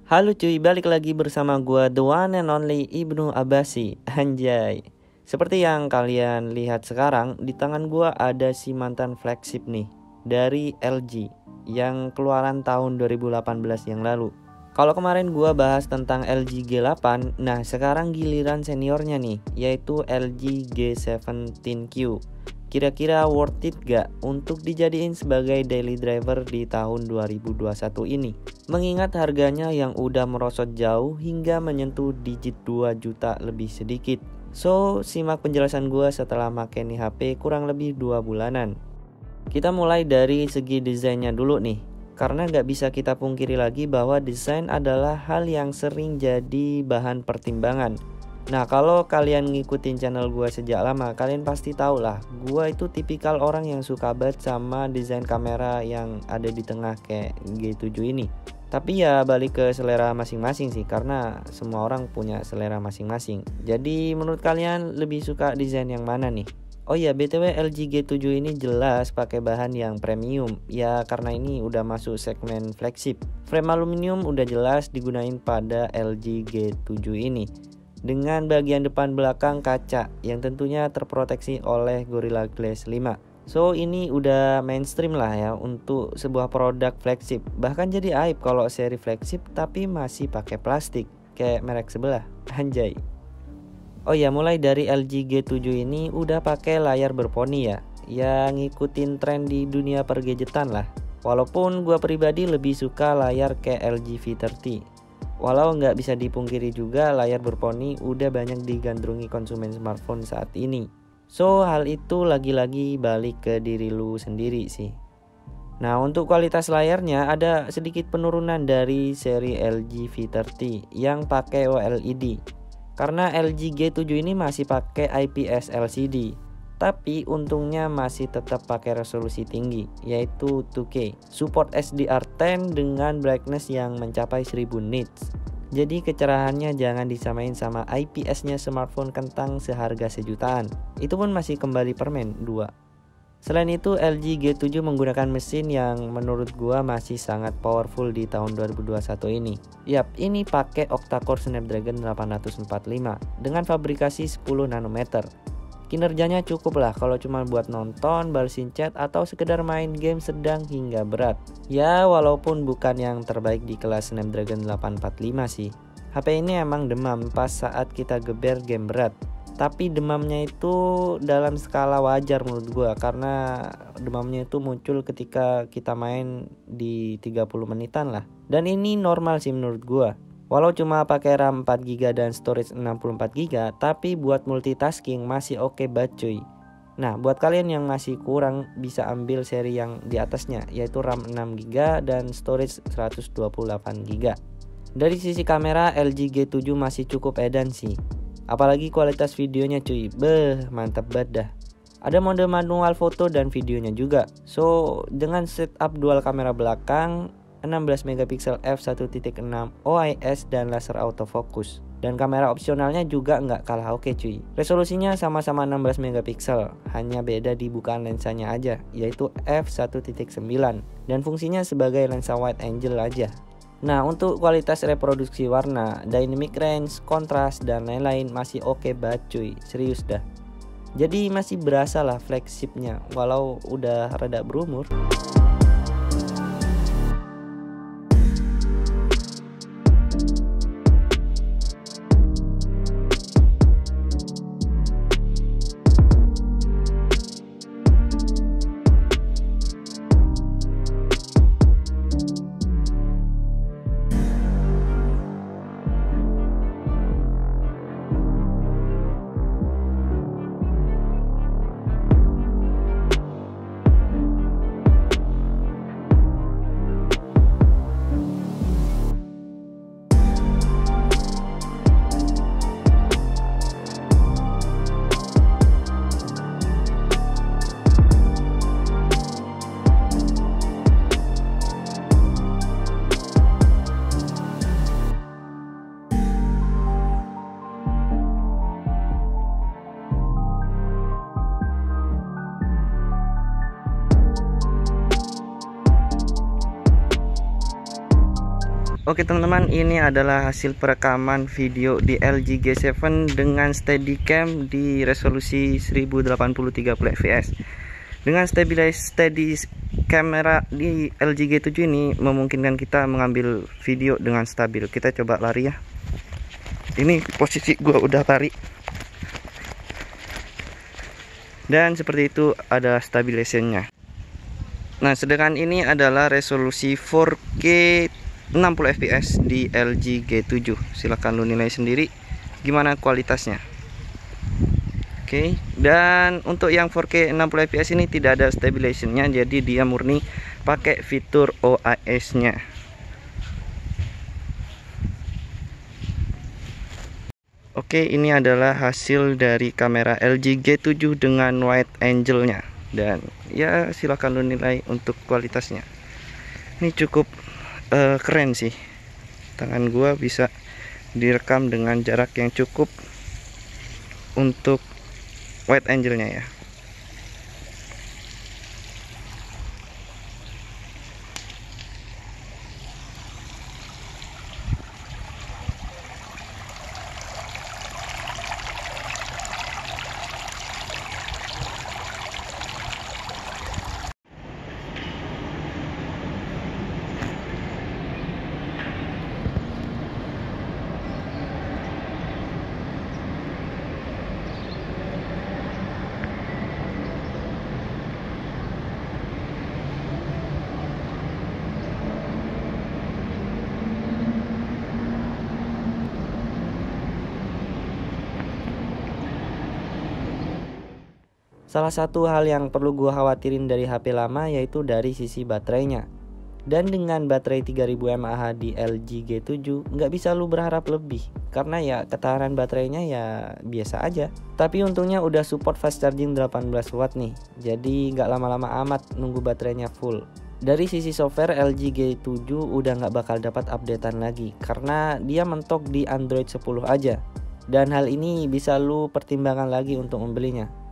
Halo cuy, balik lagi bersama gua The One and Only Ibnu Abasi. Anjay. Seperti yang kalian lihat sekarang, di tangan gua ada si mantan flagship nih dari LG yang keluaran tahun 2018 yang lalu. Kalau kemarin gua bahas tentang LG G8, nah sekarang giliran seniornya nih, yaitu LG G17Q. Kira-kira worth it gak untuk dijadiin sebagai daily driver di tahun 2021 ini? Mengingat harganya yang udah merosot jauh hingga menyentuh digit 2 juta lebih sedikit. So, simak penjelasan gue setelah make nih HP kurang lebih 2 bulanan. Kita mulai dari segi desainnya dulu nih. Karena gak bisa kita pungkiri lagi bahwa desain adalah hal yang sering jadi bahan pertimbangan. Nah, kalau kalian ngikutin channel gue sejak lama, kalian pasti tahu lah, gue itu tipikal orang yang suka banget sama desain kamera yang ada di tengah kayak G7 ini. Tapi ya balik ke selera masing-masing sih, karena semua orang punya selera masing-masing. Jadi menurut kalian lebih suka desain yang mana nih? Oh iya, BTW LG G7 ini jelas pakai bahan yang premium. Ya karena ini udah masuk segmen flagship. Frame aluminium udah jelas digunain pada LG G7 ini. Dengan bagian depan belakang kaca yang tentunya terproteksi oleh Gorilla Glass 5. So ini udah mainstream lah ya untuk sebuah produk flagship. Bahkan jadi aib kalau seri flagship tapi masih pakai plastik kayak merek sebelah. Anjay. Oh ya, mulai dari LG G7 ini udah pakai layar berponi ya. Ya ngikutin tren di dunia pergadgetan lah. Walaupun gua pribadi lebih suka layar kayak LG V30. Walau nggak bisa dipungkiri juga layar berponi udah banyak digandrungi konsumen smartphone saat ini. So hal itu lagi-lagi balik ke diri lu sendiri sih. Nah untuk kualitas layarnya ada sedikit penurunan dari seri LG V30 yang pakai OLED. Karena LG G7 ini masih pakai IPS LCD. Tapi untungnya masih tetap pakai resolusi tinggi, yaitu 2K. Support HDR10 dengan brightness yang mencapai 1000 nits. Jadi kecerahannya jangan disamain sama IPS-nya smartphone kentang seharga sejutaan. Itu pun masih kembali permen 2. Selain itu LG G7 menggunakan mesin yang menurut gua masih sangat powerful di tahun 2021 ini. Yap, ini pakai octa-core Snapdragon 845 dengan fabrikasi 10 nanometer. Kinerjanya cukup lah kalau cuma buat nonton, balesin chat, atau sekedar main game sedang hingga berat. Ya walaupun bukan yang terbaik di kelas Snapdragon 845 sih. HP ini emang demam pas saat kita geber game berat. Tapi demamnya itu dalam skala wajar menurut gua, karena demamnya itu muncul ketika kita main di 30 menitan lah. Dan ini normal sih menurut gua. Walau cuma pakai RAM 4GB dan storage 64GB, tapi buat multitasking masih oke banget cuy. Nah, buat kalian yang masih kurang bisa ambil seri yang di atasnya, yaitu RAM 6GB dan storage 128GB. Dari sisi kamera, LG G7 masih cukup edan sih. Apalagi kualitas videonya cuy, mantap banget dah. Ada mode manual foto dan videonya juga. So, dengan setup dual kamera belakang, 16 megapiksel f1.6 OIS dan laser autofocus. Dan kamera opsionalnya juga nggak kalah oke cuy. Resolusinya sama-sama 16 megapiksel, hanya beda di bukaan lensanya aja, yaitu f1.9 dan fungsinya sebagai lensa wide angle aja. Nah untuk kualitas reproduksi warna, dynamic range, kontras, dan lain-lain masih oke banget cuy, serius dah. Jadi masih berasa lah flagshipnya walau udah rada berumur. Oke teman-teman, ini adalah hasil perekaman video di LG G7 dengan Steadicam di resolusi 1080 30 fps. Dengan steady kamera di LG G7 ini memungkinkan kita mengambil video dengan stabil. Kita coba lari ya. Ini posisi gua udah lari. Dan seperti itu ada stabilisationnya. Nah, sedangkan ini adalah resolusi 4K 60 fps di LG G7. Silahkan lu nilai sendiri gimana kualitasnya. Oke, dan untuk yang 4K 60 fps ini tidak ada stabilizationnya, jadi dia murni pakai fitur OIS nya. Oke, ini adalah hasil dari kamera LG G7 dengan wide angle nya, dan ya silahkan lu nilai untuk kualitasnya. Ini cukup keren sih. Tangan gua bisa direkam dengan jarak yang cukup untuk wide angle-nya ya. Salah satu hal yang perlu gua khawatirin dari HP lama yaitu dari sisi baterainya. Dan dengan baterai 3000 mAh di LG G7 nggak bisa lu berharap lebih, karena ya ketahanan baterainya ya biasa aja. Tapi untungnya udah support fast charging 18 watt nih, jadi nggak lama-lama amat nunggu baterainya full. Dari sisi software, LG G7 udah nggak bakal dapat updatean lagi karena dia mentok di Android 10 aja. Dan hal ini bisa lu pertimbangkan lagi untuk membelinya.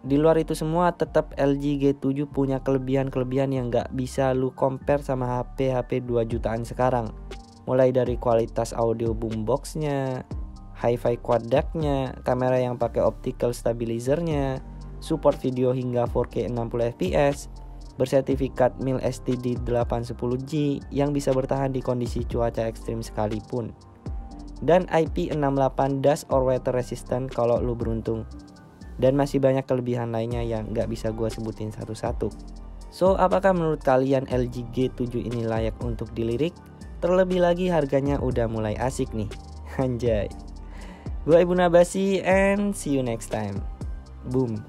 Di luar itu semua, tetap LG G7 punya kelebihan-kelebihan yang nggak bisa lu compare sama HP 2 jutaan sekarang. Mulai dari kualitas audio boomboxnya, hi-fi quad DAC-nya, kamera yang pakai optical stabilizer-nya, support video hingga 4K 60 fps, bersertifikat mil STD 810G yang bisa bertahan di kondisi cuaca ekstrim sekalipun, dan IP68 dust or water resistant kalau lu beruntung. Dan masih banyak kelebihan lainnya yang nggak bisa gue sebutin satu-satu. So, apakah menurut kalian LG G7 ini layak untuk dilirik? Terlebih lagi harganya udah mulai asik nih. Anjay. Gue Ibnu Abbasy and see you next time. Boom.